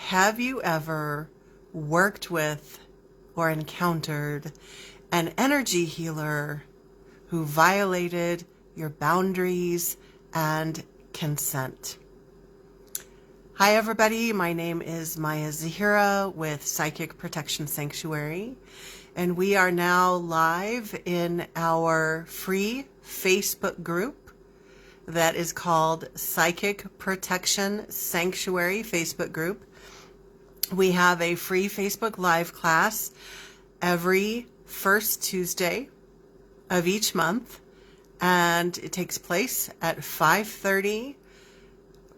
Have you ever worked with or encountered an energy healer who violated your boundaries and consent? Hi everybody, my name is Maya Zahira with Psychic Protection Sanctuary, and we are now live in our free Facebook group that is called Psychic Protection Sanctuary Facebook group. We have a free Facebook Live class every first Tuesday of each month, and it takes place at 5:30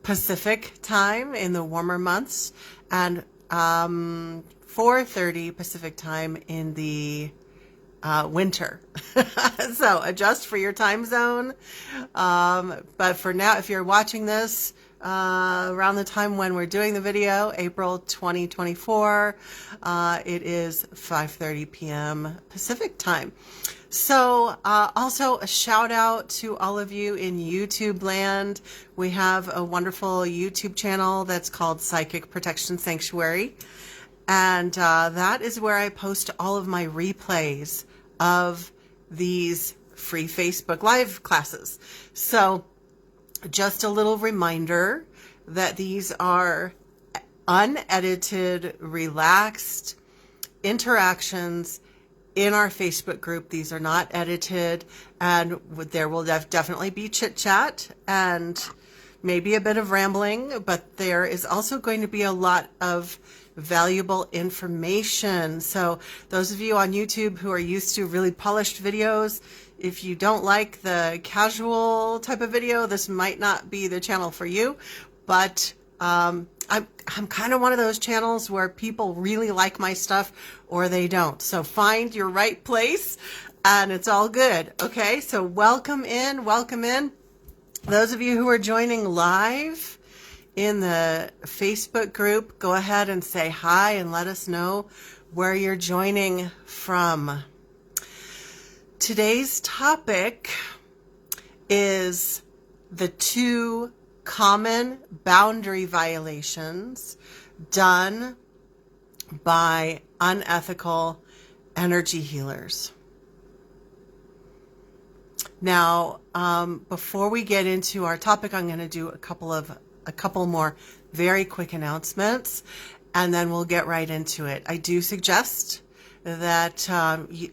Pacific time in the warmer months and 4:30 Pacific time in the winter. So adjust for your time zone. But for now, if you're watching this around the time when we're doing the video, April 2024, it is 5:30 p.m. Pacific time. So also a shout out to all of you in YouTube land. We have a wonderful YouTube channel that's called Psychic Protection Sanctuary. And that is where I post all of my replays of these free Facebook Live classes. So just a little reminder that these are unedited, relaxed interactions in our Facebook group. These are not edited, and there will definitely be chit chat and maybe a bit of rambling, but there is also going to be a lot of valuable information. So those of you on YouTube who are used to really polished videos, if you don't like the casual type of video, this might not be the channel for you. But I'm kind of one of those channels where people really like my stuff or they don't. So find your right place and it's all good. Okay, so welcome in, welcome in. Those of you who are joining live in the Facebook group, go ahead and say hi and let us know where you're joining from. Today's topic is the 2 common boundary violations done by unethical energy healers. Now, before we get into our topic, I'm going to do a couple more very quick announcements, and then we'll get right into it. I do suggest that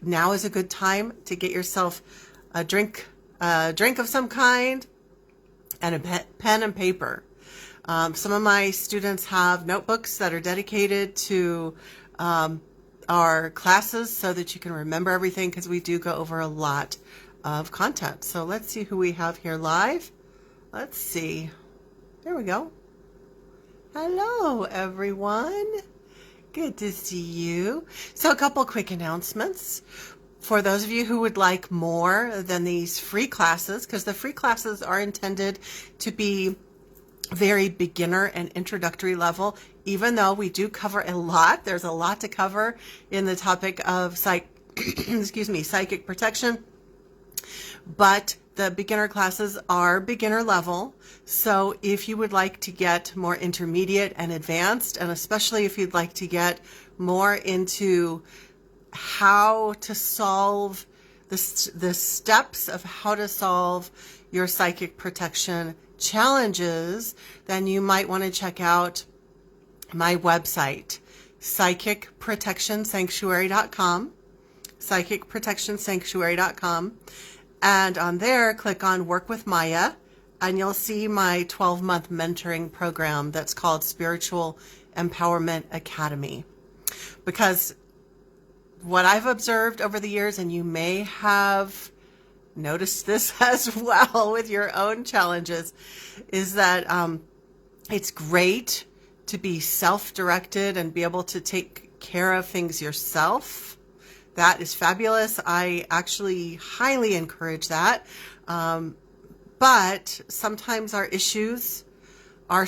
now is a good time to get yourself a drink of some kind and a pen and paper. Some of my students have notebooks that are dedicated to our classes so that you can remember everything, because we do go over a lot of content. So let's see who we have here live. Let's see. There we go. Hello, everyone. Good to see you. So a couple quick announcements. For those of you who would like more than these free classes, because the free classes are intended to be very beginner and introductory level, even though we do cover a lot. There's a lot to cover in the topic of psychic protection. But the beginner classes are beginner level. So if you would like to get more intermediate and advanced, and especially if you'd like to get more into how to solve the steps of how to solve your psychic protection challenges, then you might want to check out my website, psychicprotectionsanctuary.com, psychicprotectionsanctuary.com. And on there, click on Work with Maya, and you'll see my 12-month mentoring program that's called Spiritual Empowerment Academy. Because what I've observed over the years, and you may have noticed this as well with your own challenges, is that it's great to be self-directed and be able to take care of things yourself. That is fabulous. I actually highly encourage that. But sometimes our issues are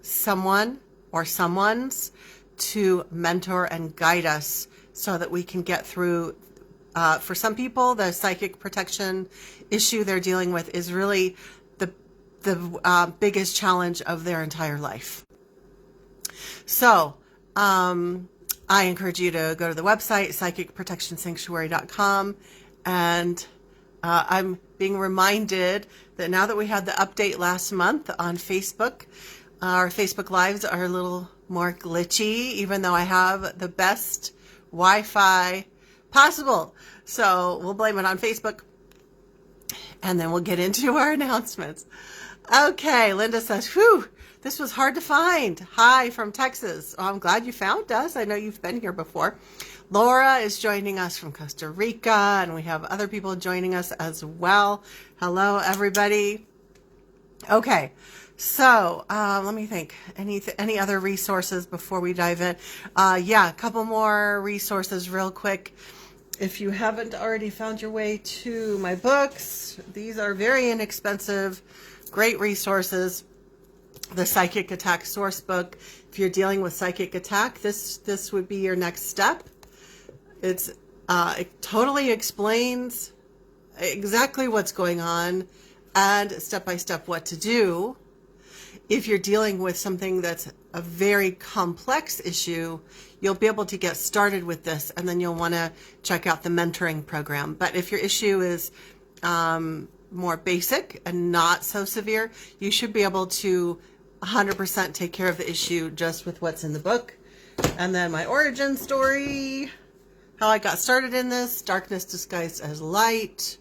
someone or someone's to mentor and guide us so that we can get through. For some people, the psychic protection issue they're dealing with is really the biggest challenge of their entire life. So, I encourage you to go to the website, psychicprotectionsanctuary.com, and I'm being reminded that now that we had the update last month on Facebook, our Facebook Lives are a little more glitchy, even though I have the best Wi-Fi possible. So we'll blame it on Facebook, and then we'll get into our announcements. Okay, Linda says, whew, this was hard to find. Hi from Texas. Oh, I'm glad you found us. I know you've been here before. Laura is joining us from Costa Rica, and we have other people joining us as well. Hello, everybody. Okay, so let me think. Any other resources before we dive in? Yeah, a couple more resources real quick. If you haven't already found your way to my books, these are very inexpensive, great resources. The Psychic Attack Sourcebook. If you're dealing with psychic attack, this would be your next step. It totally explains exactly what's going on and step by step what to do. If you're dealing with something that's a very complex issue, you'll be able to get started with this, and then you'll want to check out the mentoring program. But if your issue is more basic and not so severe, you should be able to 100% take care of the issue just with what's in the book. And then my origin story, how I got started in this, darkness disguised as light.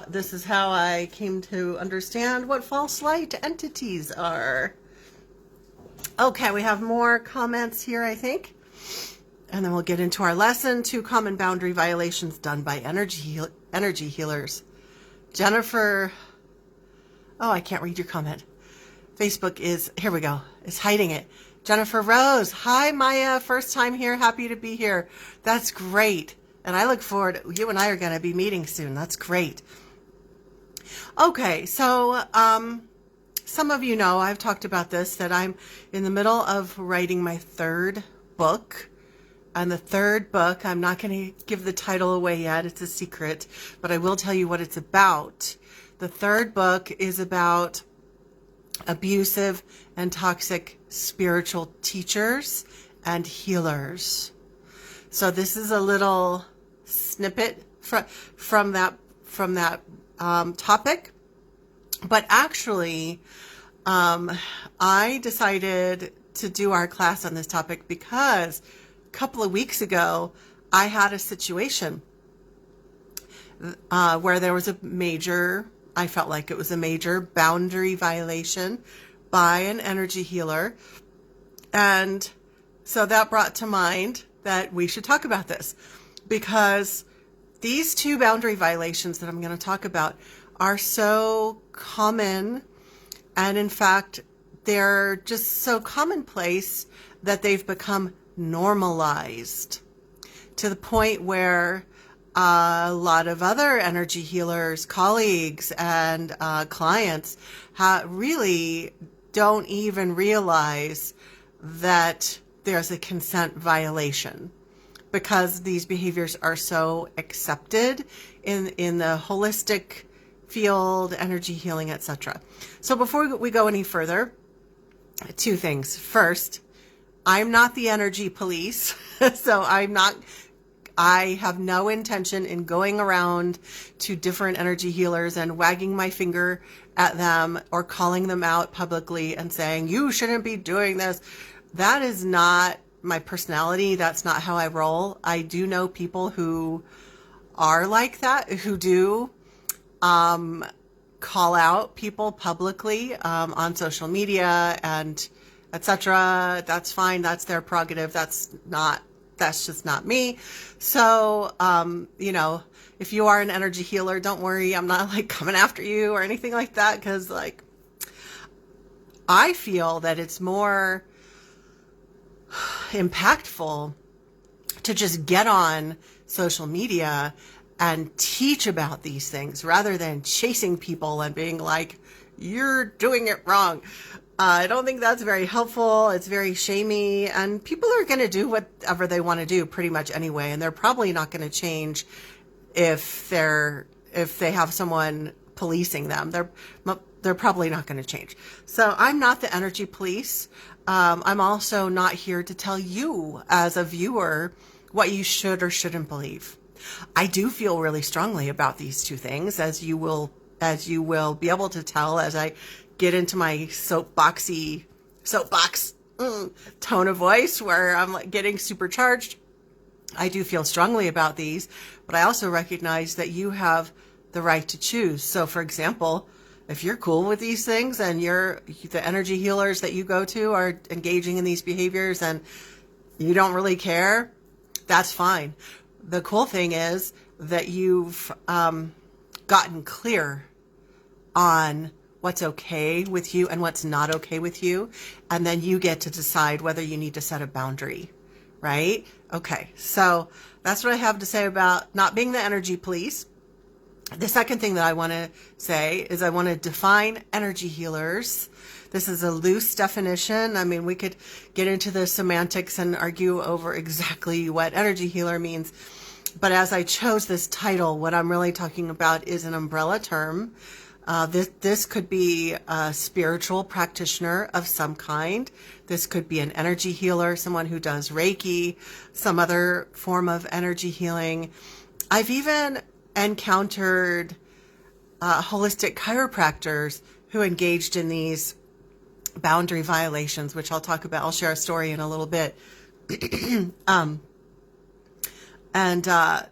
This is how I came to understand what false light entities are. Okay, we have more comments here, I think. And then we'll get into our lesson, 2 common boundary violations done by energy healers. Jennifer, oh, I can't read your comment. Facebook is, here we go, it's hiding it. Jennifer Rose, hi Maya, first time here, happy to be here. That's great. And I look forward, you and I are going to be meeting soon. That's great. Okay, so some of you know, I've talked about this, that I'm in the middle of writing my 3rd book. And the 3rd book, I'm not going to give the title away yet, it's a secret, but I will tell you what it's about. The 3rd book is about abusive and toxic spiritual teachers and healers. So this is a little snippet from that topic. But actually, I decided to do our class on this topic because a couple of weeks ago, I had a situation where there was I felt like it was a major boundary violation by an energy healer. And so that brought to mind that we should talk about this, because these 2 boundary violations that I'm going to talk about are so common. And in fact, they're just so commonplace that they've become normalized to the point where a lot of other energy healers, colleagues, and clients really don't even realize that there's a consent violation, because these behaviors are so accepted in the holistic field, energy healing, etc. So before we go any further, 2 things. First, I'm not the energy police, so I have no intention in going around to different energy healers and wagging my finger at them or calling them out publicly and saying, you shouldn't be doing this. That is not my personality. That's not how I roll. I do know people who are like that, who do call out people publicly on social media and etc. That's fine. That's their prerogative. That's just not me. So, if you are an energy healer, don't worry. I'm not like coming after you or anything like that, because like, I feel that it's more impactful to just get on social media and teach about these things rather than chasing people and being like, you're doing it wrong. I don't think that's very helpful. It's very shamey, and people are going to do whatever they want to do pretty much anyway, and they're probably not going to change if they have someone policing them. they're probably not going to change. So I'm not the energy police. I'm also not here to tell you as a viewer what you should or shouldn't believe. I do feel really strongly about these two things, as you will be able to tell as I get into my soapbox tone of voice where I'm like getting supercharged. I do feel strongly about these, but I also recognize that you have the right to choose. So for example, if you're cool with these things and the energy healers that you go to are engaging in these behaviors and you don't really care, that's fine. The cool thing is that you've gotten clear on what's okay with you and what's not okay with you. And then you get to decide whether you need to set a boundary, right? Okay, so that's what I have to say about not being the energy police. The second thing that I want to say is I want to define energy healers. This is a loose definition. I mean, we could get into the semantics and argue over exactly what energy healer means. But as I chose this title, what I'm really talking about is an umbrella term. This could be a spiritual practitioner of some kind. This could be an energy healer, someone who does Reiki, some other form of energy healing. I've even encountered holistic chiropractors who engaged in these boundary violations, which I'll talk about. I'll share a story in a little bit.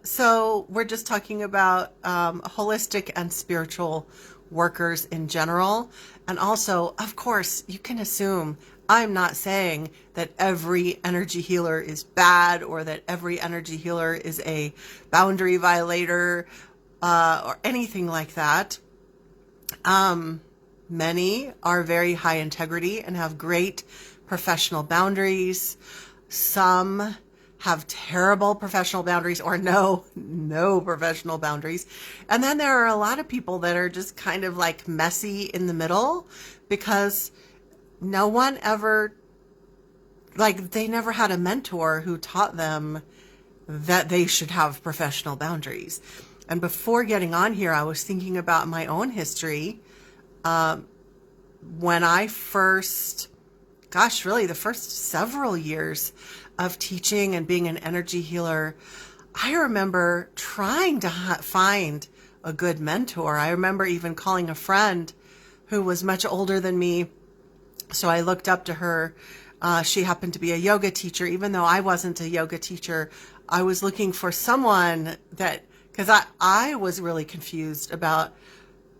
So we're just talking about holistic and spiritual workers in general. And also, of course, you can assume I'm not saying that every energy healer is bad or that every energy healer is a boundary violator or anything like that. Many are very high integrity and have great professional boundaries. Some have terrible professional boundaries or no professional boundaries. And then there are a lot of people that are just kind of like messy in the middle because no one ever, like they never had a mentor who taught them that they should have professional boundaries. And before getting on here, I was thinking about my own history. When I first, really the first several years of teaching and being an energy healer, I remember trying to find a good mentor. I remember even calling a friend who was much older than me. So I looked up to her. She happened to be a yoga teacher. Even though I wasn't a yoga teacher, I was looking for someone because I was really confused about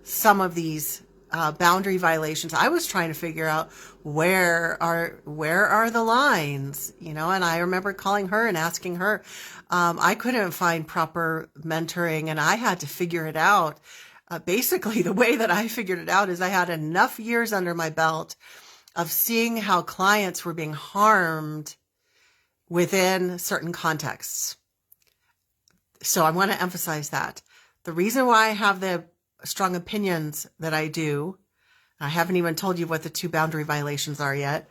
some of these boundary violations. I was trying to figure out where are the lines, and I remember calling her and asking her. I couldn't find proper mentoring and I had to figure it out. Basically, the way that I figured it out is I had enough years under my belt of seeing how clients were being harmed within certain contexts. So I want to emphasize that. The reason why I have the strong opinions that I do, I haven't even told you what the 2 boundary violations are yet,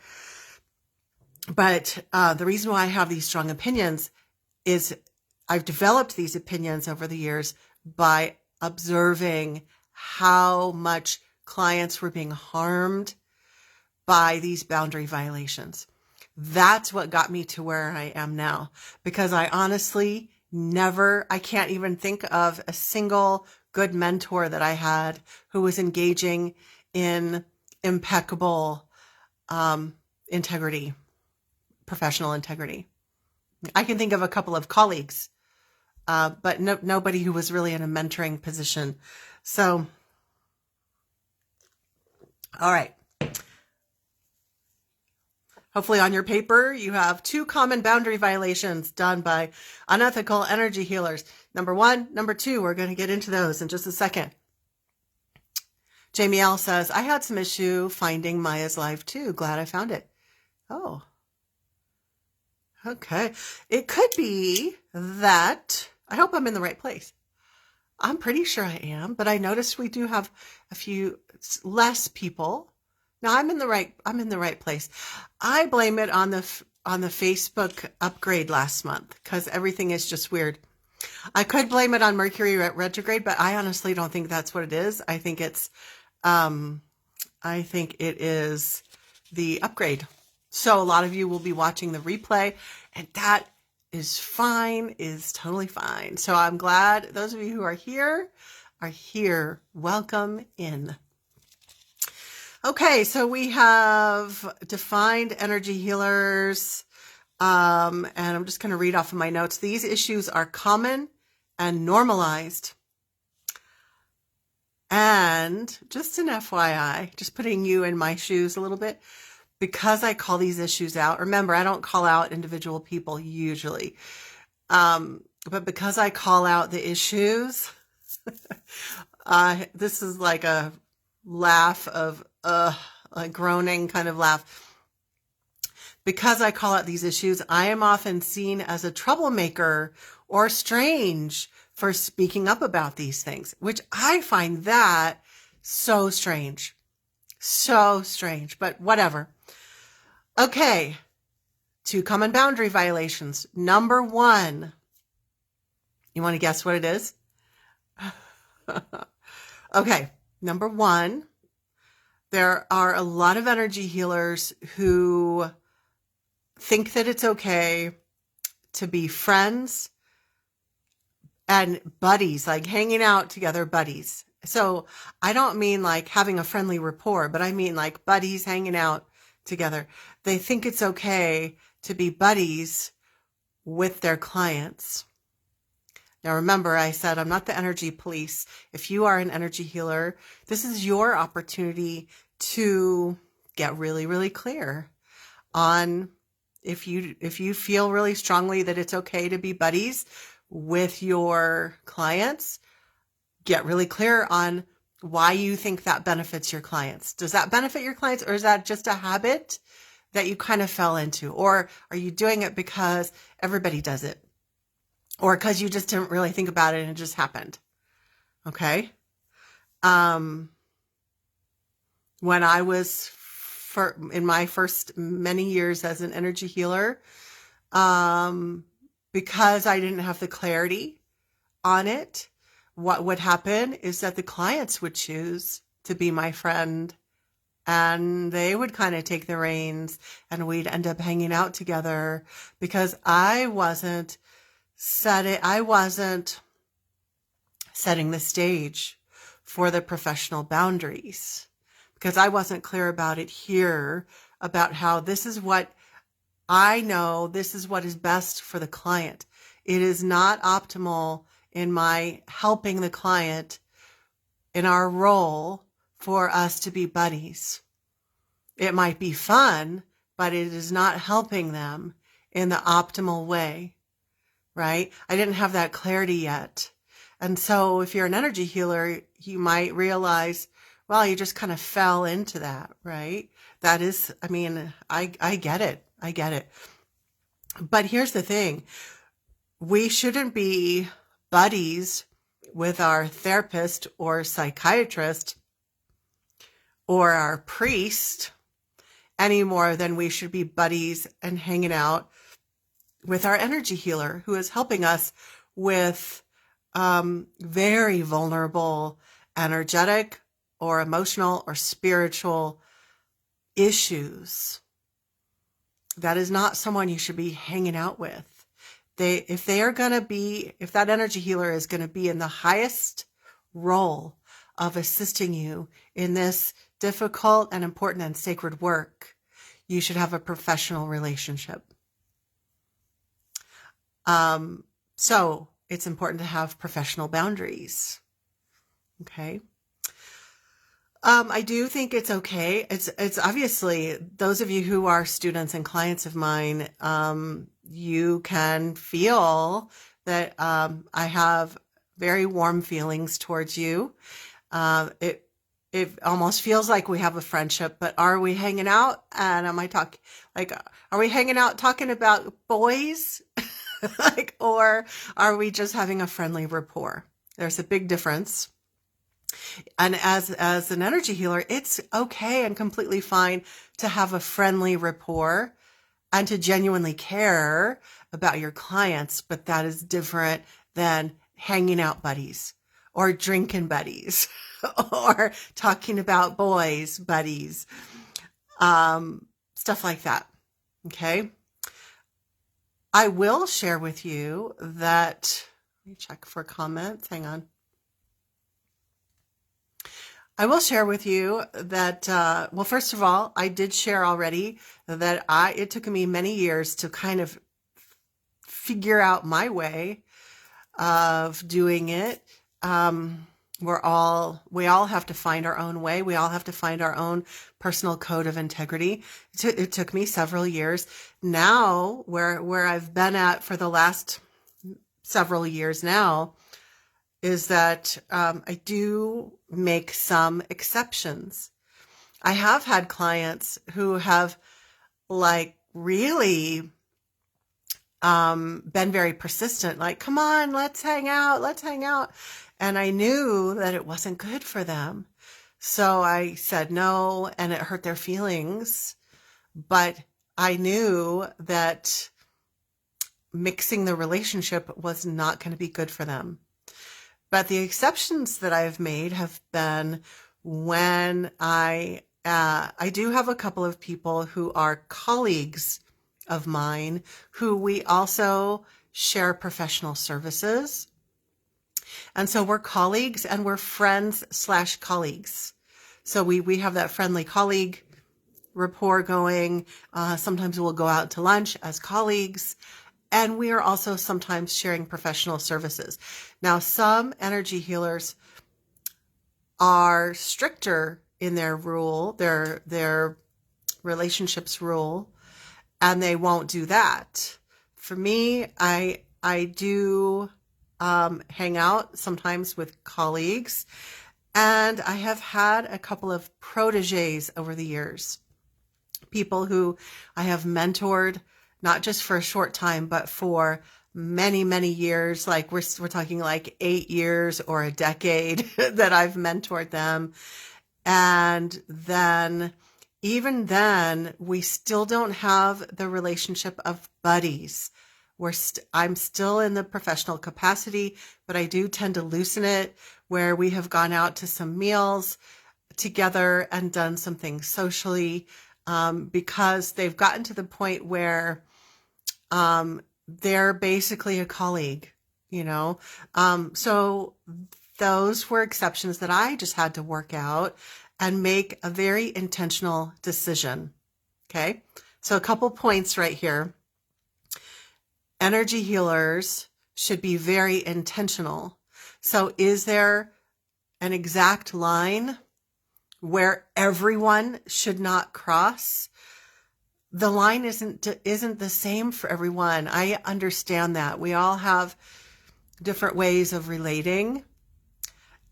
but the reason why I have these strong opinions is I've developed these opinions over the years by observing how much clients were being harmed by these boundary violations. That's what got me to where I am now, because I honestly I can't even think of a single good mentor that I had who was engaging in impeccable integrity, professional integrity. I can think of a couple of colleagues, but nobody who was really in a mentoring position. So, all right. Hopefully on your paper, you have 2 common boundary violations done by unethical energy healers. Number 1, number 2, we're going to get into those in just a second. Jamie L says, I had some issue finding Maya's live too. Glad I found it. Oh, okay. It could be that, I hope I'm in the right place. I'm pretty sure I am, but I noticed we do have a few less people. No, I'm in the right place. I blame it on the Facebook upgrade last month because everything is just weird. I could blame it on Mercury retrograde, but I honestly don't think that's what it is. I think it's I think it is the upgrade. So a lot of you will be watching the replay, and that is fine, is totally fine. So I'm glad those of you who are here. Welcome in. Okay, so we have defined energy healers. And I'm just going to read off of my notes. These issues are common and normalized. And just an FYI, just putting you in my shoes a little bit, because I call these issues out. Remember, I don't call out individual people usually. But because I call out the issues, this is like a laugh of, a groaning kind of laugh. Because I call out these issues, I am often seen as a troublemaker or strange for speaking up about these things, which I find that so strange. So strange, but whatever. Okay, 2 common boundary violations. Number 1. You want to guess what it is? Okay, number 1. There are a lot of energy healers who think that it's okay to be friends and buddies, like hanging out together, buddies. So I don't mean like having a friendly rapport, but I mean like buddies hanging out together. They think it's okay to be buddies with their clients. Now remember, I said I'm not the energy police. If you are an energy healer, this is your opportunity to get really, really clear on if you feel really strongly that it's okay to be buddies with your clients. Get really clear on why you think that benefits your clients. Does that benefit your clients, or is that just a habit that you kind of fell into? Or are you doing it because everybody does it? Or because you just didn't really think about it and it just happened? Okay. When I was in my first many years as an energy healer, because I didn't have the clarity on it, what would happen is that the clients would choose to be my friend, and they would kind of take the reins, and we'd end up hanging out together because I wasn't setting the stage for the professional boundaries, because I wasn't clear about it here, about how this is what I know, this is what is best for the client. It is not optimal in my helping the client in our role for us to be buddies. It might be fun, but it is not helping them in the optimal way, right? I didn't have that clarity yet. And so if you're an energy healer, you might realize, well, you just kind of fell into that, right? That is, I mean, I get it. I get it. But here's the thing. We shouldn't be buddies with our therapist or psychiatrist or our priest any more than we should be buddies and hanging out with our energy healer, who is helping us with very vulnerable, energetic or emotional or spiritual issues. That is not someone you should be hanging out with. If that energy healer is going to be in the highest role of assisting you in this difficult and important and sacred work, you should have a professional relationship. So it's important to have professional boundaries. Okay. I do think it's okay. It's obviously, those of you who are students and clients of mine, you can feel that I have very warm feelings towards you. It almost feels like we have a friendship, but are we hanging out? And are we hanging out talking about boys? Or are we just having a friendly rapport? There's a big difference. And as an energy healer, it's okay and completely fine to have a friendly rapport and to genuinely care about your clients, but that is different than hanging out buddies or drinking buddies. or talking about boys, buddies, stuff like that. Okay. I will share with you that, let me check for comments. Hang on. I will share with you that, well, first of all, I did share already that it took me many years to kind of figure out my way of doing it. We all have to find our own way. We all have to find our own personal code of integrity. It took me several years. Now, where I've been at for the last several years now, is that I do make some exceptions. I have had clients who have really been very persistent, like, come on, let's hang out. And I knew that it wasn't good for them. So I said no, and it hurt their feelings. But I knew that mixing the relationship was not going to be good for them. But the exceptions that I've made have been when I do have a couple of people who are colleagues of mine who we also share professional services. And so we're colleagues and we're friends/colleagues. So we have that friendly colleague rapport going. Sometimes we'll go out to lunch as colleagues. And we are also sometimes sharing professional services. Now, some energy healers are stricter in their rule, their relationships rule, and they won't do that. For me, I do hang out sometimes with colleagues, and I have had a couple of proteges over the years, people who I have mentored, not just for a short time, but for many, many years. Like we're talking like 8 years or a decade that I've mentored them. And then, even then, we still don't have the relationship of buddies. I'm still in the professional capacity, but I do tend to loosen it where we have gone out to some meals together and done some things socially, because they've gotten to the point where they're basically a colleague, so those were exceptions that I just had to work out and make a very intentional decision. Okay. So a couple points right here. Energy healers should be very intentional. So is there an exact line where everyone should not cross? The line isn't the same for everyone. I understand that. We all have different ways of relating.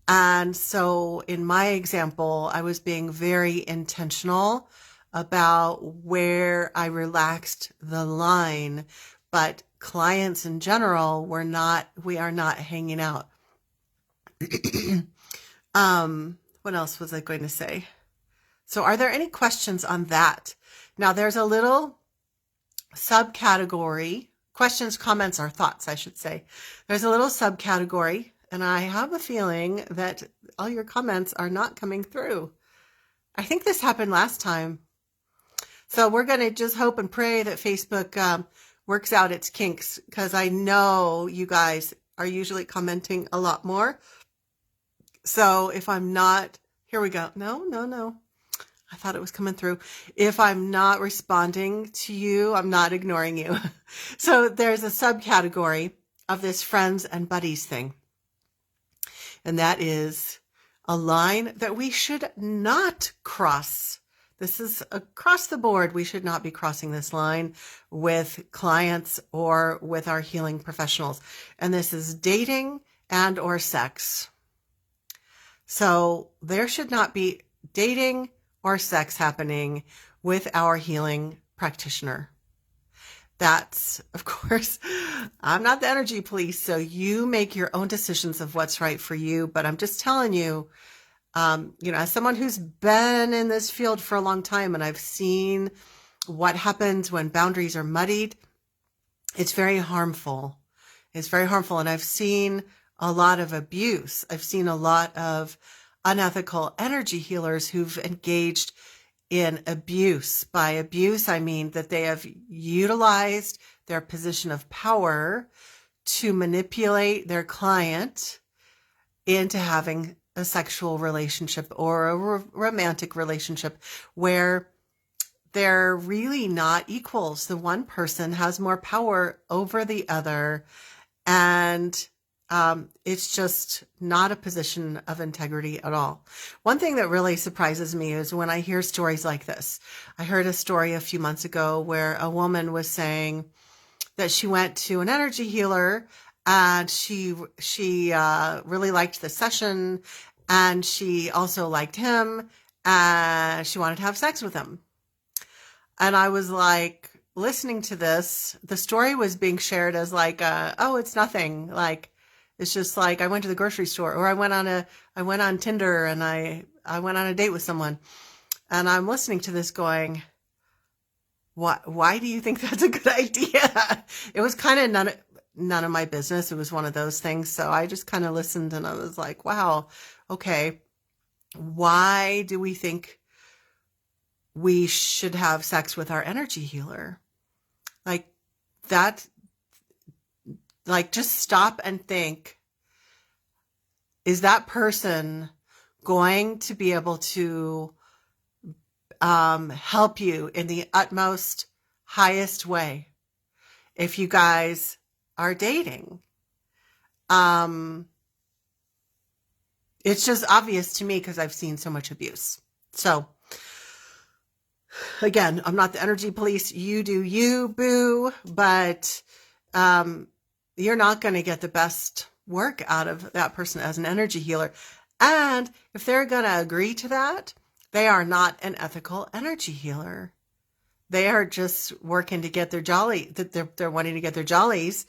And so in my example, I was being very intentional about where I relaxed the line, but clients in general, we are not hanging out. What else was I going to say? So are there any questions on that? Now there's a little subcategory, questions, comments, or thoughts, I should say. There's a little subcategory, and I have a feeling that all your comments are not coming through. I think this happened last time. So we're going to just hope and pray that Facebook works out its kinks, because I know you guys are usually commenting a lot more. So if I'm not, here we go. No. I thought it was coming through. If I'm not responding to you, I'm not ignoring you. So there's a subcategory of this friends and buddies thing. And that is a line that we should not cross. This is across the board. We should not be crossing this line with clients or with our healing professionals. And this is dating and or sex. So there should not be dating or sex happening with our healing practitioner. That's, of course, I'm not the energy police, so you make your own decisions of what's right for you. But I'm just telling you, as someone who's been in this field for a long time, and I've seen what happens when boundaries are muddied, it's very harmful. It's very harmful. And I've seen a lot of abuse. I've seen a lot of unethical energy healers who've engaged in abuse. By abuse, I mean that they have utilized their position of power to manipulate their client into having a sexual relationship or a romantic relationship where they're really not equals. The one person has more power over the other, and it's just not a position of integrity at all. One thing that really surprises me is when I hear stories like this. I heard a story a few months ago where a woman was saying that she went to an energy healer and she really liked the session, and she also liked him, and she wanted to have sex with him. And I was like, listening to this, the story was being shared as like, oh, it's nothing. Like, it's just like I went to the grocery store, or I went on Tinder and I went on a date with someone. And I'm listening to this going, why do you think that's a good idea? It was kind of none of my business. It was one of those things. So I just kind of listened and I was like, wow, okay. Why do we think we should have sex with our energy healer? Like that, like just stop and think, is that person going to be able to help you in the utmost, highest way if you guys are dating? It's just obvious to me because I've seen so much abuse. So again, I'm not the energy police. You do you, boo. But you're not going to get the best work out of that person as an energy healer. And if they're going to agree to that, they are not an ethical energy healer. They are just working to get their they're wanting to get their jollies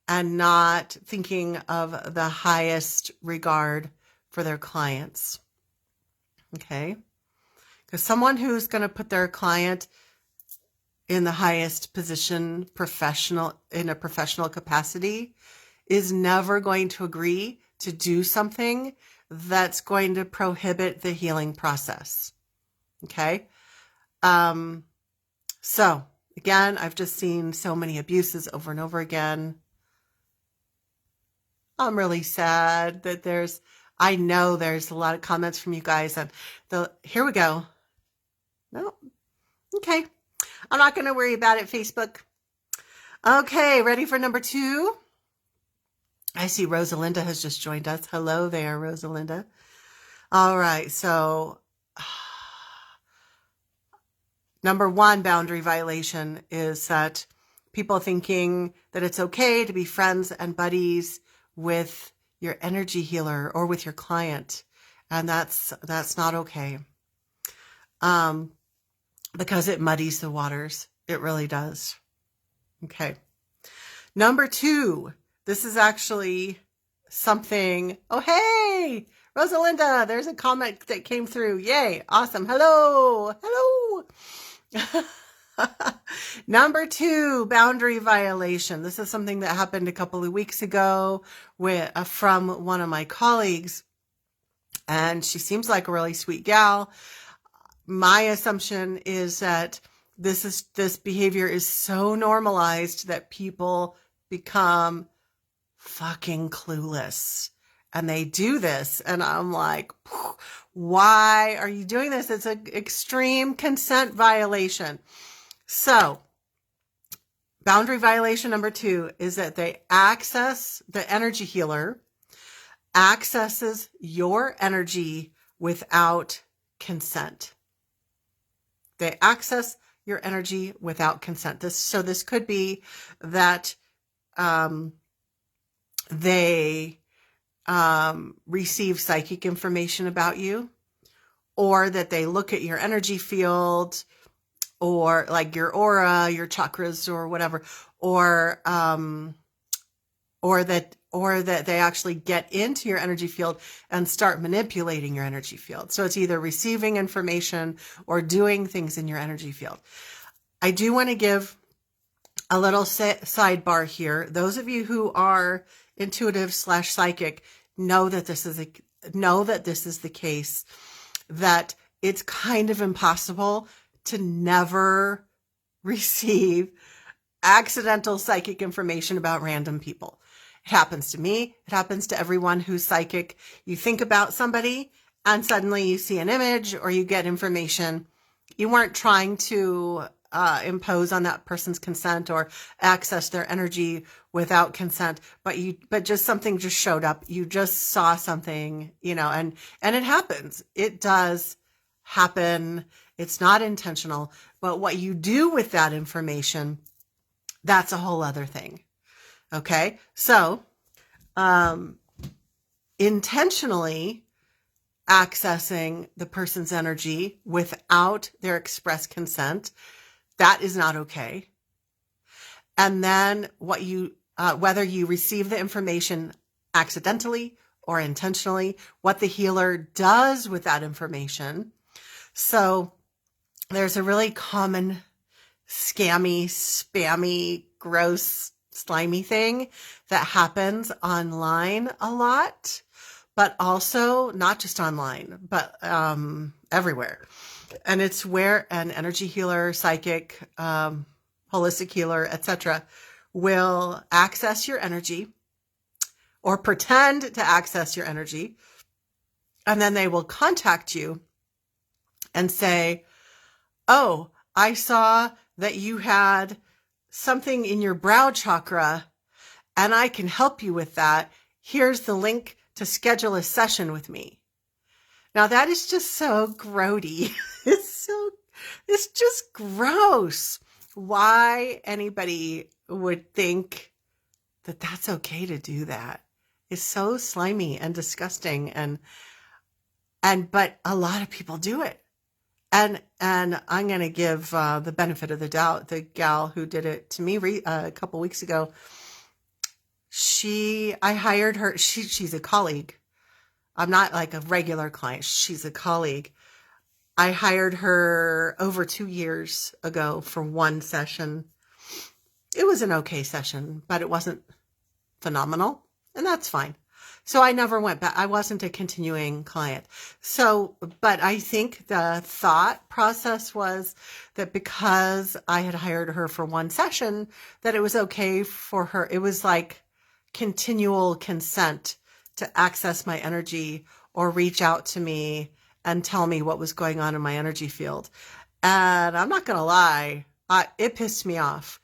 and not thinking of the highest regard for their clients. Okay? Because someone who's going to put their client in the highest position, in a professional capacity, is never going to agree to do something that's going to prohibit the healing process. Okay? So again, I've just seen so many abuses over and over again. I'm really sad that I know there's a lot of comments from you guys, and here we go. No. Okay. I'm not going to worry about it, Facebook. Okay, ready for number 2? I see Rosalinda has just joined us. Hello there, Rosalinda. All right, so number 1 boundary violation is that people thinking that it's okay to be friends and buddies with your energy healer or with your client. And that's not okay. Because it muddies the waters. It really does. Okay. Number 2, this is actually something. Oh, hey, Rosalinda, there's a comment that came through. Yay. Awesome. Hello. Hello. Number 2, boundary violation. This is something that happened a couple of weeks ago from one of my colleagues. And she seems like a really sweet gal. My assumption is that this behavior is so normalized that people become fucking clueless and they do this. And I'm like, why are you doing this? It's an extreme consent violation. So boundary violation number 2 is that the energy healer accesses your energy without consent. They access your energy without consent. This could be that they receive psychic information about you, or that they look at your energy field, or like your aura, your chakras, or whatever, or that they actually get into your energy field and start manipulating your energy field. So it's either receiving information or doing things in your energy field. I do want to give a little sidebar here. Those of you who are intuitive / psychic know that this is know that this is the case, that it's kind of impossible to never receive accidental psychic information about random people. It happens to me. It happens to everyone who's psychic. You think about somebody and suddenly you see an image or you get information. You weren't trying to impose on that person's consent or access their energy without consent, but just something just showed up. You just saw something, and it happens. It does happen. It's not intentional, but what you do with that information, that's a whole other thing. Okay. So, intentionally accessing the person's energy without their express consent, that is not okay. And then whether you receive the information accidentally or intentionally, what the healer does with that information. So there's a really common scammy, spammy, gross, slimy thing that happens online a lot, but also not just online, but everywhere. And it's where an energy healer, psychic, holistic healer, etc., will access your energy or pretend to access your energy. And then they will contact you and say, oh, I saw that you had something in your brow chakra and I can help you with that. Here's the link to schedule a session with me. Now that is just so grody. It's just gross. Why anybody would think that that's okay to do that is so slimy and disgusting. But a lot of people do it. And I'm going to give the benefit of the doubt. The gal who did it to me a couple weeks ago, I hired her. She's a colleague. I'm not like a regular client. She's a colleague. I hired her over 2 years ago for one session. It was an okay session, but it wasn't phenomenal, and that's fine. So I never went back. I wasn't a continuing client. But I think the thought process was that because I had hired her for one session, that it was okay for her. It was like continual consent to access my energy or reach out to me and tell me what was going on in my energy field. And I'm not going to lie, it pissed me off.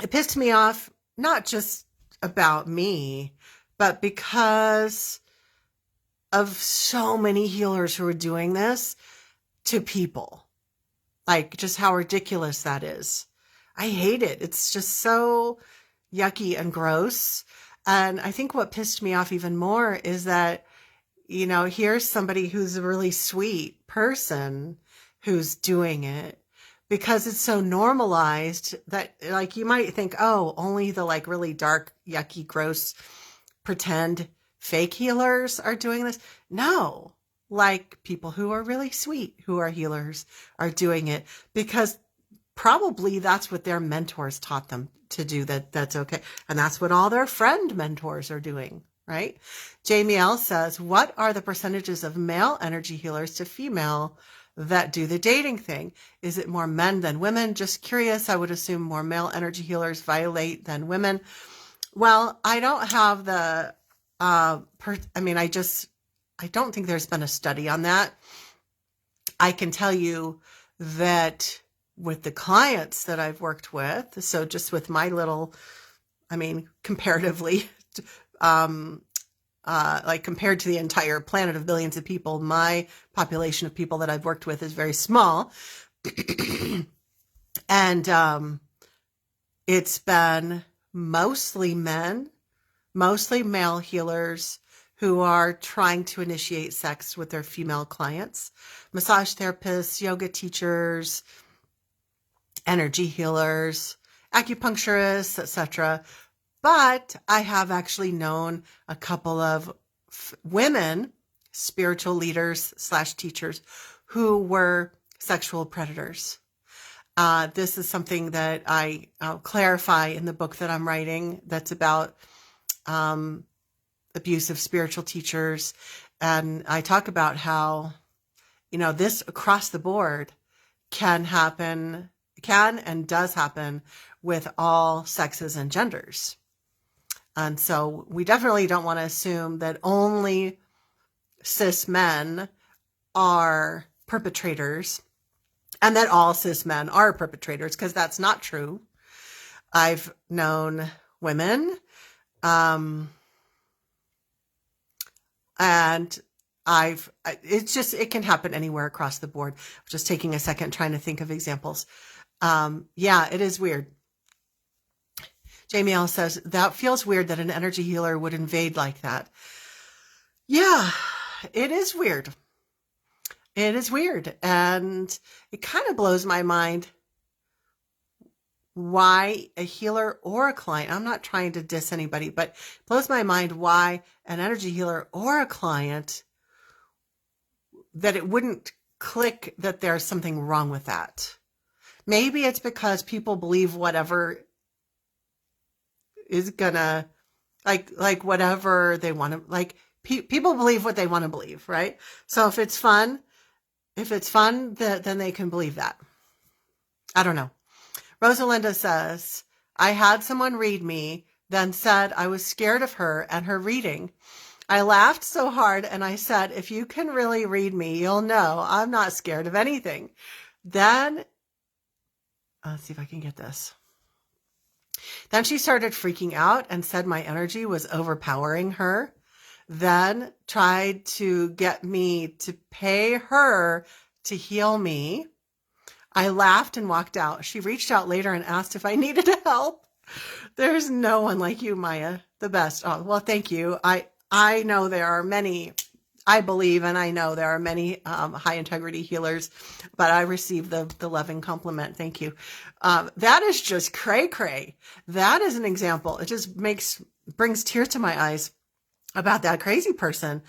It pissed me off, not just about me, but because of so many healers who are doing this to people. Like just how ridiculous that is. I hate it. It's just so yucky and gross. And I think what pissed me off even more is that, here's somebody who's a really sweet person who's doing it because it's so normalized that like you might think, oh, only the like really dark, yucky, gross, pretend fake healers are doing this. No, like people who are really sweet, who are healers are doing it because probably that's what their mentors taught them to do, that's okay. And that's what all their friend mentors are doing, right? Jamie L says, what are the percentages of male energy healers to female that do the dating thing? Is it more men than women? Just curious. I would assume more male energy healers violate than women. Well, I don't have the, I don't think there's been a study on that. I can tell you that with the clients that I've worked with, so just with my little, comparatively, like compared to the entire planet of billions of people, my population of people that I've worked with is very small. And it's been mostly men, mostly male healers who are trying to initiate sex with their female clients, massage therapists, yoga teachers, energy healers, acupuncturists, etc. But I have actually known a couple of women, spiritual leaders / teachers who were sexual predators. This is something that I'll clarify in the book that I'm writing that's about abuse of spiritual teachers And I talk about how, this across the board can and does happen with all sexes and genders. And so we definitely don't want to assume that only cis men are perpetrators and that all cis men are perpetrators, because that's not true. I've known women, and it can happen anywhere across the board. I'm just taking a second trying to think of examples. Yeah, it is weird. Jamie L says, that feels weird that an energy healer would invade like that. Yeah, it is weird. It is weird. And it kind of blows my mind why a healer or a client, I'm not trying to diss anybody, but it blows my mind why an energy healer or a client, that it wouldn't click that there's something wrong with that. Maybe it's because people believe whatever is gonna, like whatever they want to, people believe what they want to believe, right? So if it's fun, then they can believe that. I don't know. Rosalinda says, I had someone read me, then said I was scared of her and her reading. I laughed so hard and I said, if you can really read me, you'll know I'm not scared of anything. Then, let's see if I can get this. Then she started freaking out and said my energy was overpowering her. Then tried to get me to pay her to heal me. I laughed and walked out. She reached out later and asked if I needed help. There's no one like you, Maya. The best. Oh, well, thank you. I know there are many, I believe, and I know there are many high integrity healers, but I received the loving compliment. Thank you. That is just cray cray. That is an example. It just brings tears to my eyes about that crazy person.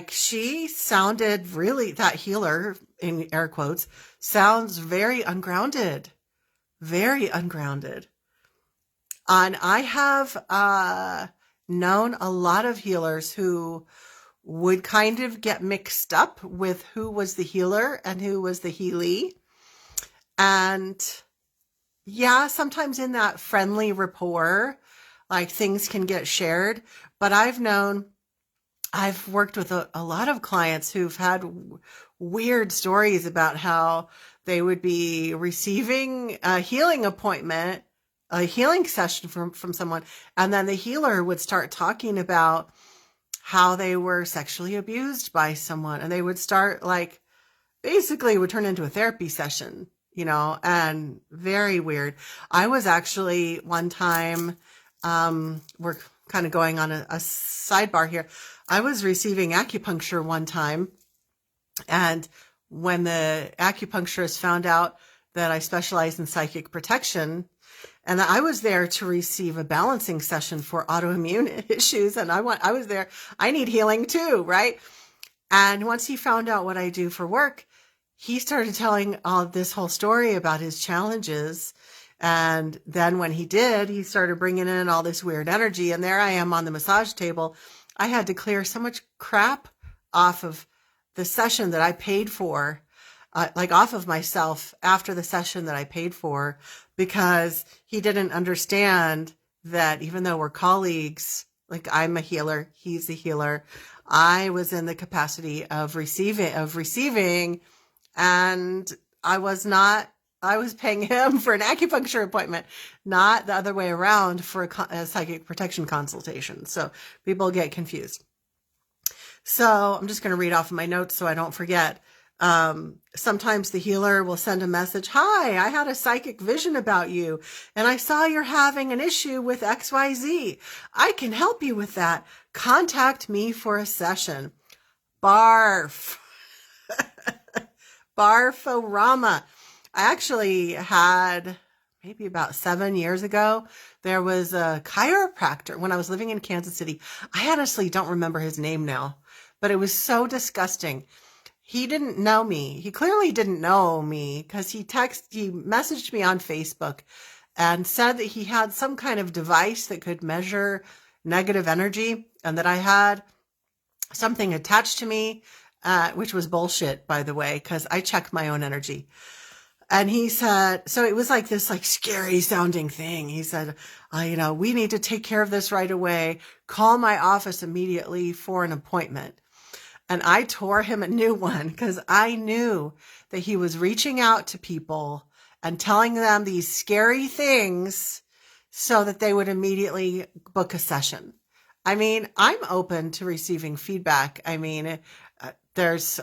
She sounded really, that healer in air quotes, sounds very ungrounded, very ungrounded. And I have known a lot of healers who would kind of get mixed up with who was the healer and who was the healee. And yeah, sometimes in that friendly rapport, things can get shared. But I've worked with a lot of clients who've had weird stories about how they would be receiving a healing appointment, a healing session from someone, and then the healer would start talking about how they were sexually abused by someone, and they would start basically would turn into a therapy session, and very weird. I was actually one time, we're kind of going on a sidebar here. I was receiving acupuncture one time, and when the acupuncturist found out that I specialize in psychic protection, and I was there to receive a balancing session for autoimmune issues, and I was there, I need healing too, right? And once he found out what I do for work, he started telling all this whole story about his challenges. And then when he did, he started bringing in all this weird energy. And there I am on the massage table. I had to clear so much crap off of the session that I paid for, off of myself after the session that I paid for, because he didn't understand that even though we're colleagues, I'm a healer, he's a healer, I was in the capacity of receiving, and I was paying him for an acupuncture appointment, not the other way around for a psychic protection consultation. So people get confused. So I'm just going to read off of my notes so I don't forget. Sometimes the healer will send a message. Hi, I had a psychic vision about you, and I saw you're having an issue with XYZ. I can help you with that. Contact me for a session. Barf. Barforama. I actually had, maybe about 7 years ago, there was a chiropractor when I was living in Kansas City. I honestly don't remember his name now, but it was so disgusting. He didn't know me. He clearly didn't know me because he messaged me on Facebook and said that he had some kind of device that could measure negative energy, and that I had something attached to me, which was bullshit, by the way, because I check my own energy. And he said, so it was like this like scary sounding thing. He said, we need to take care of this right away. Call my office immediately for an appointment. And I tore him a new one because I knew that he was reaching out to people and telling them these scary things so that they would immediately book a session. I mean, I'm open to receiving feedback. I mean,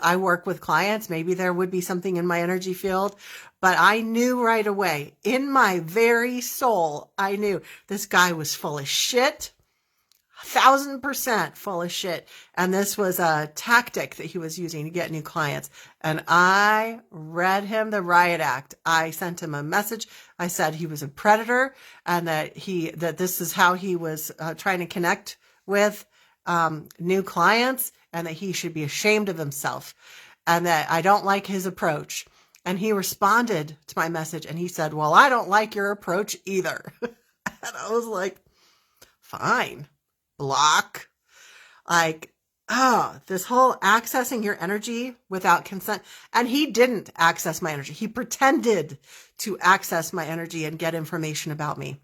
I work with clients. Maybe there would be something in my energy field, but I knew right away in my very soul, I knew this guy was full of shit, 1,000% full of shit. And this was a tactic that he was using to get new clients. And I read him the riot act. I sent him a message. I said he was a predator and that this is how he was trying to connect with new clients, and that he should be ashamed of himself, and that I don't like his approach. And he responded to my message and he said, well, I don't like your approach either. And I was like, fine, block. Like, this whole accessing your energy without consent. And he didn't access my energy. He pretended to access my energy and get information about me.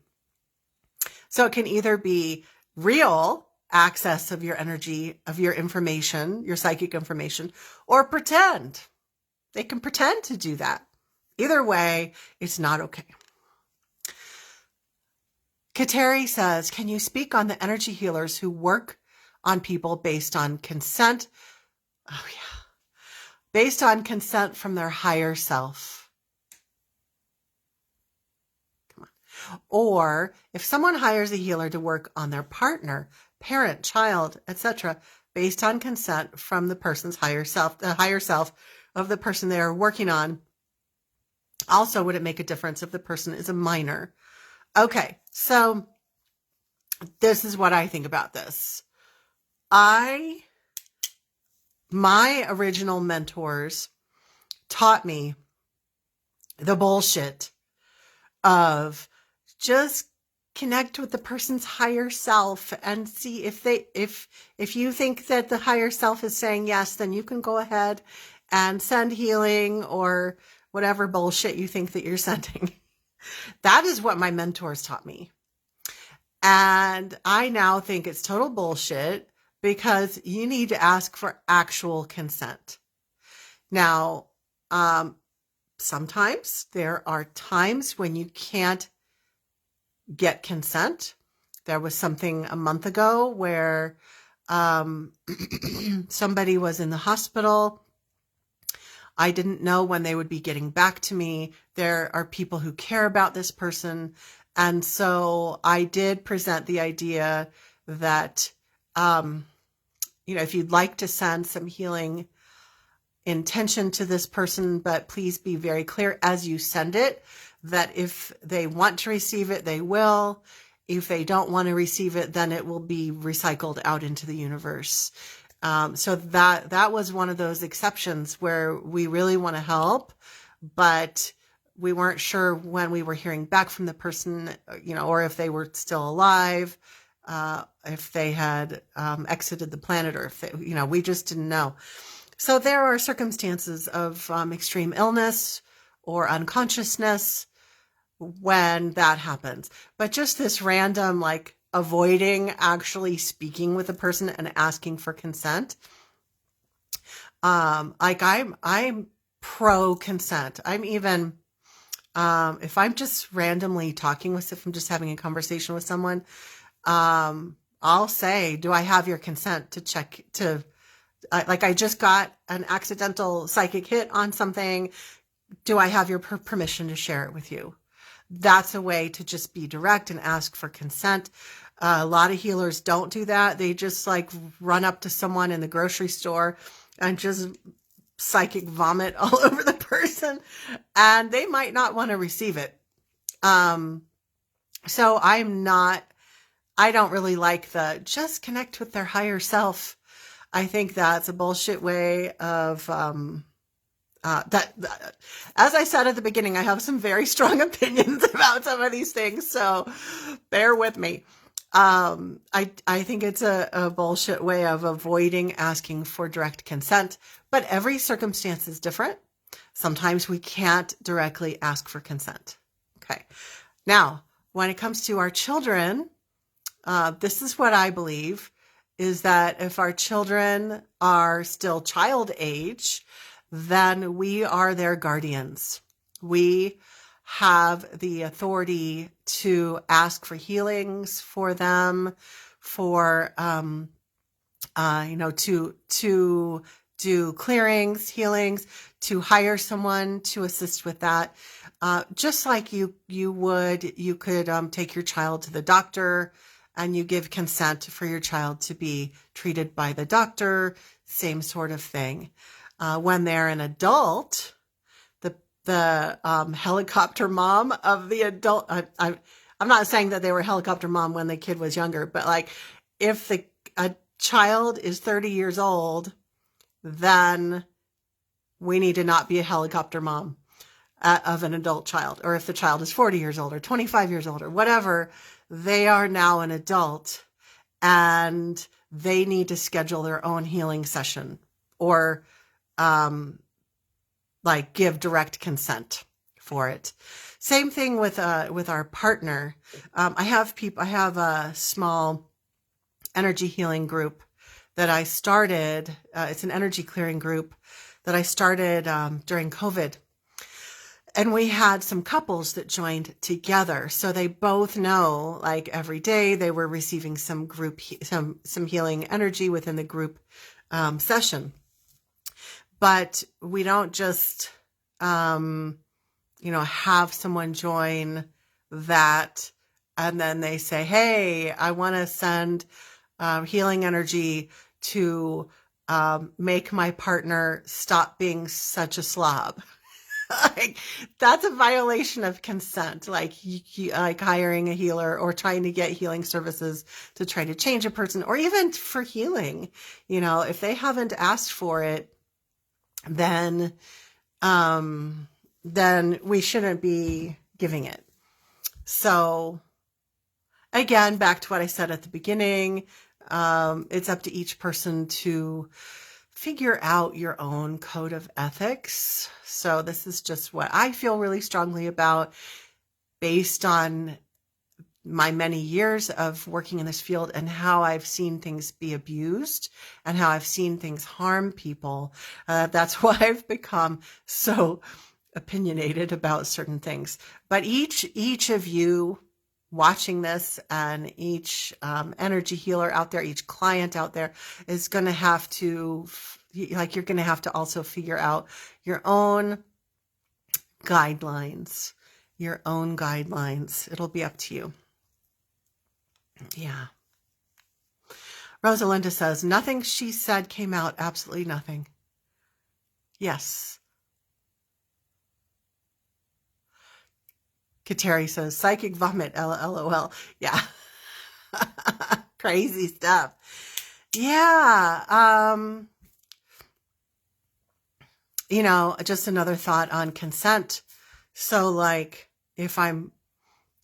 So it can either be real access of your energy, of your information, your psychic information, or pretend. They can pretend to do that. Either way, it's not okay. Kateri says, can you speak on the energy healers who work on people based on consent? Oh yeah. Based on consent from their higher self. Come on. Or if someone hires a healer to work on their partner, parent, child, etc., based on consent from the person's higher self, the higher self of the person they are working on. Also, would it make a difference if the person is a minor? Okay, so this is what I think about this. My original mentors taught me the bullshit of just connect with the person's higher self and see if you think that the higher self is saying yes, then you can go ahead and send healing or whatever bullshit you think that you're sending. That is what my mentors taught me. And I now think it's total bullshit because you need to ask for actual consent. Now, sometimes there are times when you can't get consent. There was something a month ago where somebody was in the hospital. I didn't know when they would be getting back to me. There are people who care about this person. And so I did present the idea that, if you'd like to send some healing intention to this person, but please be very clear as you send it, that if they want to receive it, they will. If they don't want to receive it, then it will be recycled out into the universe. So that was one of those exceptions where we really want to help, but we weren't sure when we were hearing back from the person, or if they were still alive, if they had exited the planet, or if they, we just didn't know. So there are circumstances of extreme illness or unconsciousness when that happens. But just this random, avoiding actually speaking with a person and asking for consent. I'm pro consent. I'm even, if I'm just randomly if I'm just having a conversation with someone, I'll say, do I have your consent to check I just got an accidental psychic hit on something. Do I have your permission to share it with you? That's a way to just be direct and ask for consent. A lot of healers don't do that. They just run up to someone in the grocery store and just psychic vomit all over the person, and they might not want to receive it. So I don't really like the just connect with their higher self. I think that's a bullshit way of, as I said at the beginning, I have some very strong opinions about some of these things, so bear with me. I think it's a bullshit way of avoiding asking for direct consent, but every circumstance is different. Sometimes we can't directly ask for consent. Okay. Now, when it comes to our children, this is what I believe is that if our children are still child age, then we are their guardians. We have the authority to ask for healings for them, for, to do clearings, healings, to hire someone to assist with that. Just like you could take your child to the doctor and you give consent for your child to be treated by the doctor, same sort of thing. When they're an adult, the helicopter mom of the adult, I'm not saying that they were helicopter mom when the kid was younger, but like if a child is 30 years old, then we need to not be a helicopter mom of an adult child. Or if the child is 40 years old or 25 years old or whatever, they are now an adult and they need to schedule their own healing session or like give direct consent for it. Same thing with our partner. I have a small energy healing group that I started. It's an energy clearing group that I started during COVID. And we had some couples that joined together. So they both know, like every day they were receiving some healing energy within the group session. But we don't just, have someone join that and then they say, hey, I want to send healing energy to make my partner stop being such a slob. Like, that's a violation of consent. Like like hiring a healer or trying to get healing services to try to change a person, or even for healing. If they haven't asked for it, then we shouldn't be giving it. So again, back to what I said at the beginning, it's up to each person to figure out your own code of ethics. So this is just what I feel really strongly about based on my many years of working in this field and how I've seen things be abused and how I've seen things harm people. That's why I've become so opinionated about certain things. But each of you watching this and each energy healer out there, each client out there is going to have to, you're going to have to also figure out your own guidelines, It'll be up to you. Yeah. Rosalinda says, nothing she said came out. Absolutely nothing. Yes. Kateri says, psychic vomit, LOL. Yeah. Crazy stuff. Yeah. Just another thought on consent. So like if I'm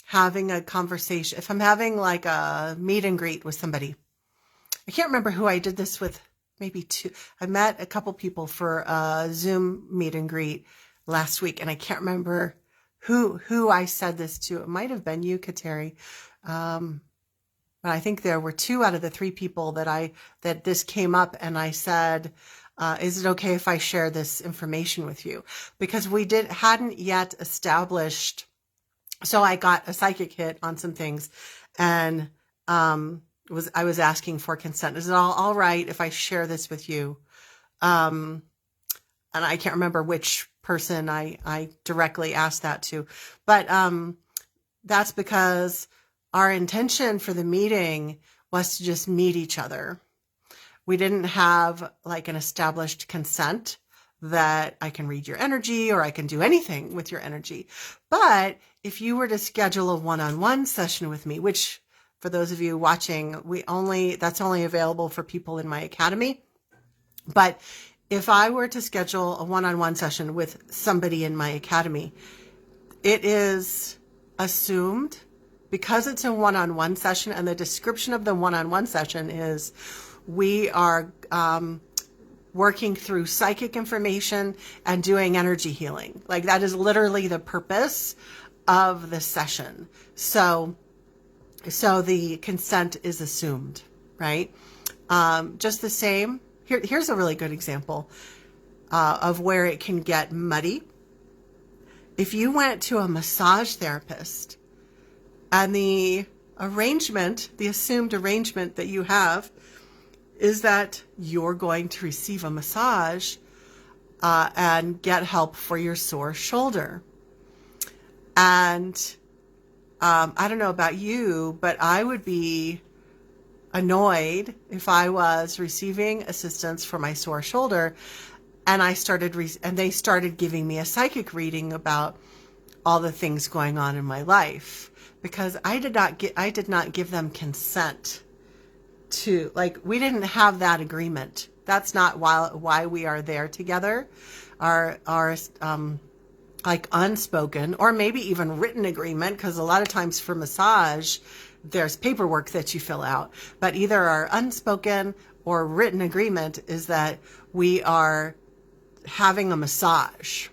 having a conversation, if I'm having like a meet and greet with somebody, I can't remember who I did this with, maybe two. I met a couple people for a Zoom meet and greet last week, and I can't remember who I said this to. It might have been you, Kateri. But I think there were 2 out of the 3 people that this came up, and I said, is it okay if I share this information with you? Because we hadn't yet established. So I got a psychic hit on some things, and I was asking for consent. Is it all right if I share this with you? And I can't remember which person I directly asked that to, but that's because our intention for the meeting was to just meet each other. We didn't have like an established consent that I can read your energy or I can do anything with your energy. But if you were to schedule a one-on-one session with me, which for those of you watching, that's only available for people in my academy. But if I were to schedule a one-on-one session with somebody in my academy, it is assumed because it's a one-on-one session, and the description of the one-on-one session is we are working through psychic information and doing energy healing. Like, that is literally the purpose of the session. So the consent is assumed, right? Just the same. Here's a really good example of where it can get muddy. If you went to a massage therapist and the assumed arrangement that you have is that you're going to receive a massage and get help for your sore shoulder. And I don't know about you, but I would be annoyed if I was receiving assistance for my sore shoulder and they started giving me a psychic reading about all the things going on in my life, because I did not give them consent to, like, we didn't have that agreement. That's not why we are there together. Our like unspoken or maybe even written agreement, because a lot of times for massage there's paperwork that you fill out, but either our unspoken or written agreement is that we are having a massage,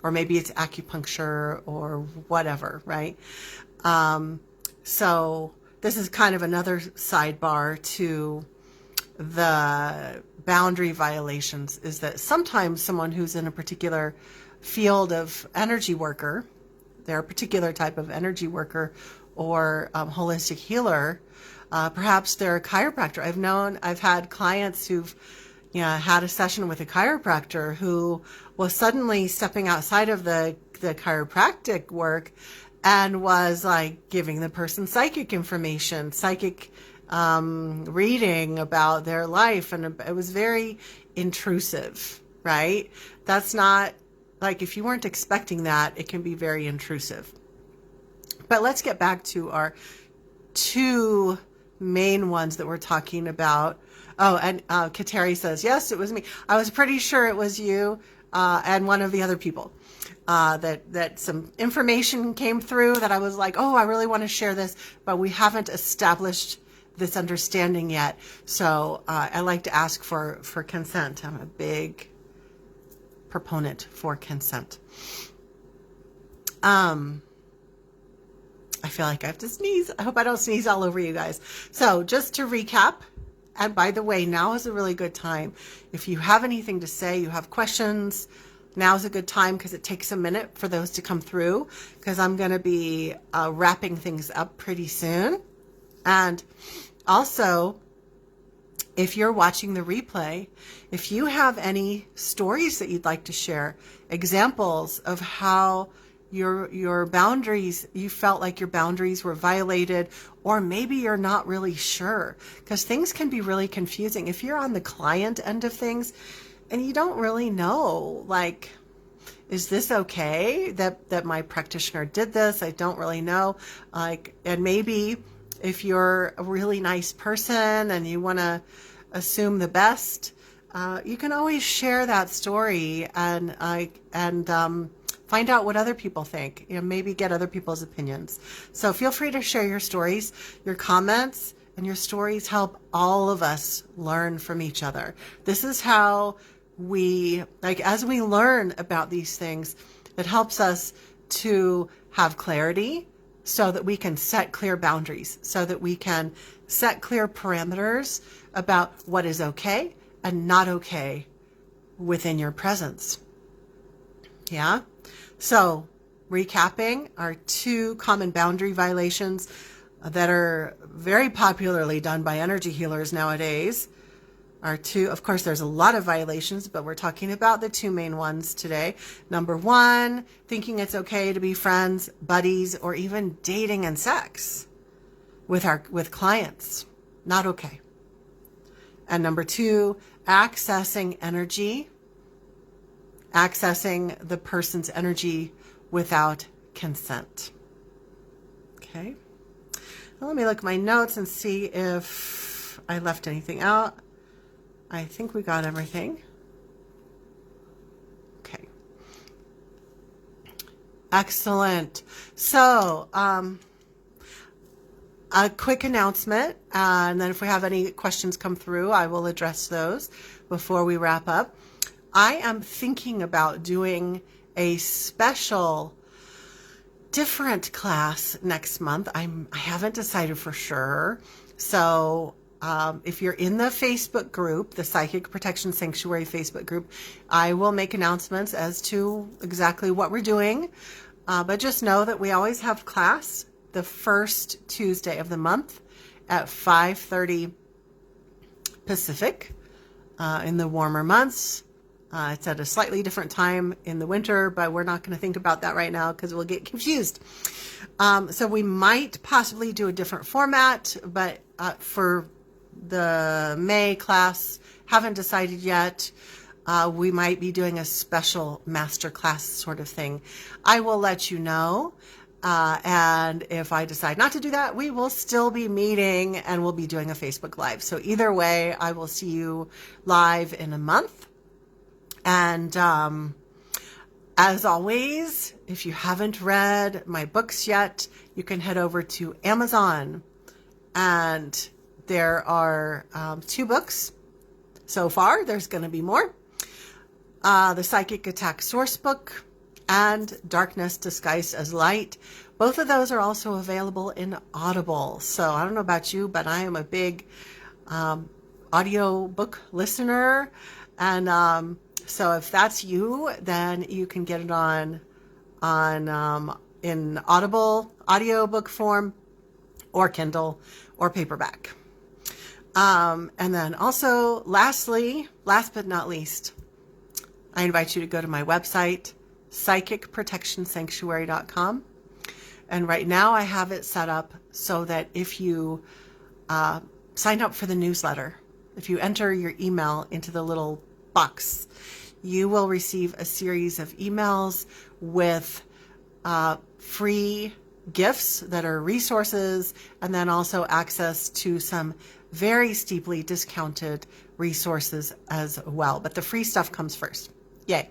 or maybe it's acupuncture or whatever, right? So this is kind of another sidebar to the boundary violations, is that sometimes someone who's in a particular field of energy worker, they're a particular type of energy worker or holistic healer, perhaps they're a chiropractor. I've had clients who've had a session with a chiropractor who was suddenly stepping outside of the chiropractic work and was like giving the person psychic information, psychic reading about their life. And it was very intrusive, right? That's not, like, if you weren't expecting that, it can be very intrusive. But let's get back to our two main ones that we're talking about. Oh, and Kateri says, yes, it was me. I was pretty sure it was you and one of the other people. That some information came through that I was like, oh, I really want to share this, but we haven't established this understanding yet. So I like to ask for consent. I'm a big proponent for consent. I feel like I have to sneeze. I hope I don't sneeze all over you guys. So just to recap, and by the way, now is a really good time. If you have anything to say, you have questions, now is a good time, because it takes a minute for those to come through, because I'm going to be wrapping things up pretty soon. And also, if you're watching the replay, if you have any stories that you'd like to share, examples of how your boundaries, you felt like your boundaries were violated, or maybe you're not really sure, because things can be really confusing. If you're on the client end of things and you don't really know, like, is this okay that my practitioner did this? I don't really know. Like, and maybe if you're a really nice person and you want to assume the best, you can always share that story and find out what other people think. Maybe get other people's opinions. So feel free to share your stories. Your comments and your stories help all of us learn from each other. This is how we, like, as we learn about these things, it helps us to have clarity so that we can set clear boundaries, so that we can set clear parameters about what is okay and not okay within your presence. Yeah? So, recapping our two common boundary violations that are very popularly done by energy healers nowadays. Our two, of course, there's a lot of violations, but we're talking about the two main ones today. Number one, thinking it's okay to be friends, buddies, or even dating and sex with clients. Not okay. And number two, accessing the person's energy without consent. Okay. Well, let me look at my notes and see if I left anything out. I think we got everything. Okay. Excellent. So, A quick announcement, and then if we have any questions come through, I will address those before we wrap up. I am thinking about doing a special different class next month. I haven't decided for sure. So if you're in the Facebook group, the Psychic Protection Sanctuary Facebook group, I will make announcements as to exactly what we're doing. But just know that we always have class the first Tuesday of the month at 5:30 Pacific in the warmer months. It's at a slightly different time in the winter, but we're not going to think about that right now because we'll get confused. So we might possibly do a different format, but for the May class, haven't decided yet. We might be doing a special master class sort of thing. I will let you know. And if I decide not to do that, we will still be meeting and we'll be doing a Facebook Live. So either way, I will see you live in a month. And as always, if you haven't read my books yet, you can head over to Amazon. And there are 2 books so far. There's going to be more. The Psychic Attack Sourcebook and Darkness Disguised as Light. Both of those are also available in Audible. So I don't know about you, but I am a big audio book listener. And so if that's you, then you can get it on in Audible audiobook form or Kindle or paperback. And then also, last but not least, I invite you to go to my website, psychicprotectionsanctuary.com. And right now I have it set up so that if you sign up for the newsletter, if you enter your email into the little box, you will receive a series of emails with free gifts that are resources, and then also access to some very steeply discounted resources as well. But the free stuff comes first. Yay.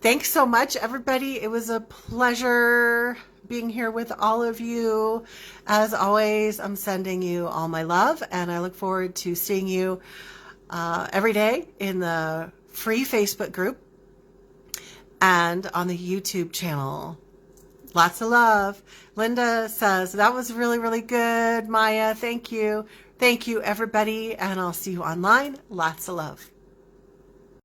Thanks so much, everybody. It was a pleasure being here with all of you. As always, I'm sending you all my love, and I look forward to seeing you every day in the free Facebook group and on the YouTube channel. Lots of love. Linda says, that was really, really good, Maya. Thank you. Thank you, everybody, and I'll see you online. Lots of love.